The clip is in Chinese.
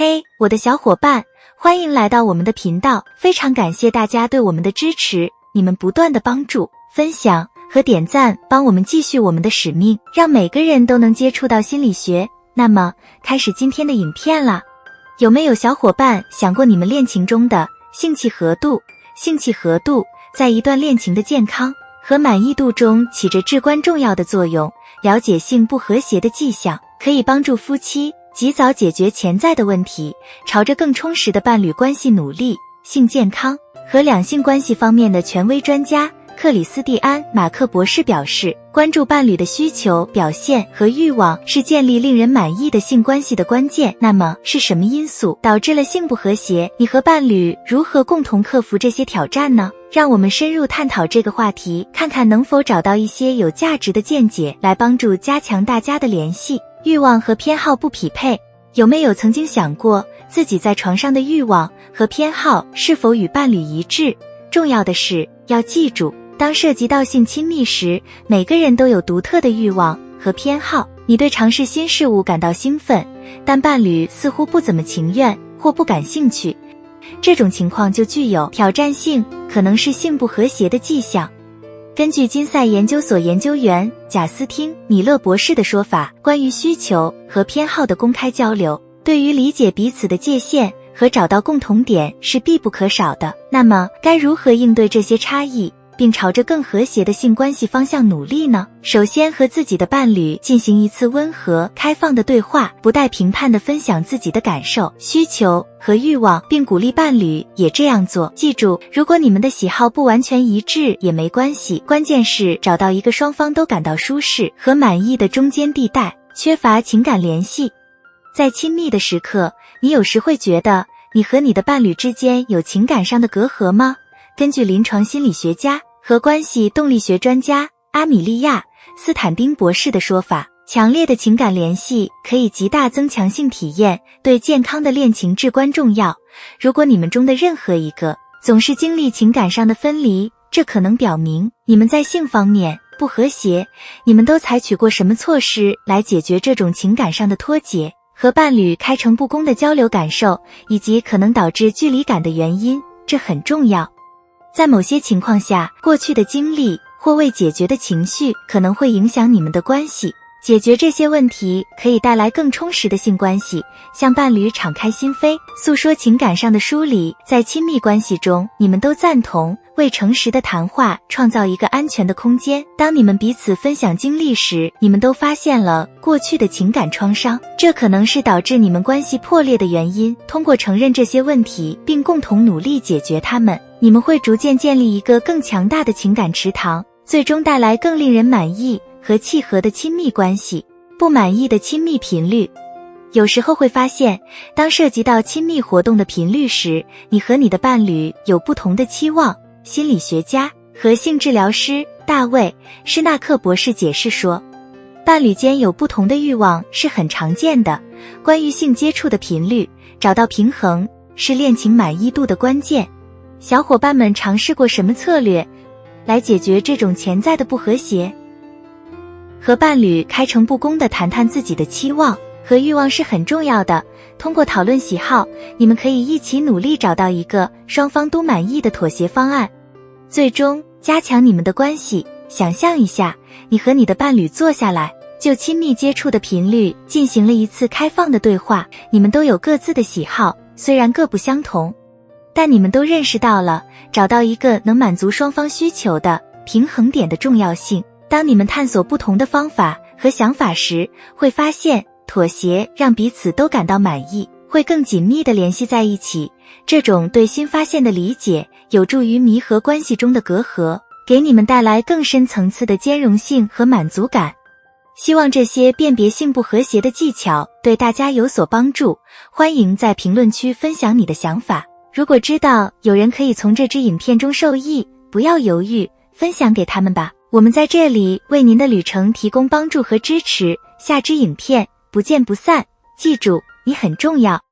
嘿，我的小伙伴，欢迎来到我们的频道，非常感谢大家对我们的支持，你们不断的帮助、分享和点赞，帮我们继续我们的使命，让每个人都能接触到心理学。那么，开始今天的影片啦。有没有小伙伴想过你们恋情中的性契合度？性契合度在一段恋情的健康和满意度中起着至关重要的作用。了解性不和谐的迹象，可以帮助夫妻及早解决潜在的问题，朝着更充实的伴侣关系努力。性健康和两性关系方面的权威专家克里斯蒂安·马克博士表示，关注伴侣的需求、表现和欲望是建立令人满意的性关系的关键。那么，是什么因素导致了性不和谐？你和伴侣如何共同克服这些挑战呢？让我们深入探讨这个话题，看看能否找到一些有价值的见解，来帮助加强大家的联系。欲望和偏好不匹配，有没有曾经想过自己在床上的欲望和偏好是否与伴侣一致？重要的是要记住，当涉及到性亲密时，每个人都有独特的欲望和偏好。你对尝试新事物感到兴奋，但伴侣似乎不怎么情愿或不感兴趣，这种情况就具有挑战性，可能是性不和谐的迹象。根据金赛研究所研究员贾斯汀·米勒博士的说法，关于需求和偏好的公开交流，对于理解彼此的界限和找到共同点是必不可少的。那么，该如何应对这些差异，并朝着更和谐的性关系方向努力呢？首先，和自己的伴侣进行一次温和、开放的对话，不带评判地分享自己的感受、需求和欲望，并鼓励伴侣也这样做。记住，如果你们的喜好不完全一致也没关系，关键是找到一个双方都感到舒适和满意的中间地带。缺乏情感联系，在亲密的时刻，你有时会觉得你和你的伴侣之间有情感上的隔阂吗？根据临床心理学家和关系动力学专家阿米莉亚·斯坦丁博士的说法，强烈的情感联系可以极大增强性体验，对健康的恋情至关重要。如果你们中的任何一个总是经历情感上的分离，这可能表明你们在性方面不和谐。你们都采取过什么措施来解决这种情感上的脱节？和伴侣开诚布公的交流感受，以及可能导致距离感的原因，这很重要。在某些情况下，过去的经历或未解决的情绪可能会影响你们的关系。解决这些问题可以带来更充实的性关系，向伴侣敞开心扉，诉说情感上的疏离。在亲密关系中，你们都赞同为诚实的谈话创造一个安全的空间。当你们彼此分享经历时，你们都发现了过去的情感创伤，这可能是导致你们关系破裂的原因。通过承认这些问题并共同努力解决它们，你们会逐渐建立一个更强大的情感池塘，最终带来更令人满意和契合的亲密关系。不满意的亲密频率，有时候会发现，当涉及到亲密活动的频率时，你和你的伴侣有不同的期望。心理学家和性治疗师大卫·施纳克博士解释说，伴侣间有不同的欲望是很常见的。关于性接触的频率，找到平衡是恋情满意度的关键。小伙伴们尝试过什么策略来解决这种潜在的不和谐？和伴侣开诚布公地谈谈自己的期望和欲望是很重要的。通过讨论喜好，你们可以一起努力找到一个双方都满意的妥协方案，最终加强你们的关系。想象一下，你和你的伴侣坐下来，就亲密接触的频率进行了一次开放的对话。你们都有各自的喜好，虽然各不相同，但你们都认识到了找到一个能满足双方需求的平衡点的重要性。当你们探索不同的方法和想法时，会发现妥协让彼此都感到满意，会更紧密地联系在一起。这种对新发现的理解有助于弥合关系中的隔阂，给你们带来更深层次的兼容性和满足感。希望这些辨别性不和谐的技巧对大家有所帮助。欢迎在评论区分享你的想法。如果知道有人可以从这支影片中受益，不要犹豫，分享给他们吧。我们在这里为您的旅程提供帮助和支持。下支影片不见不散。记住，你很重要。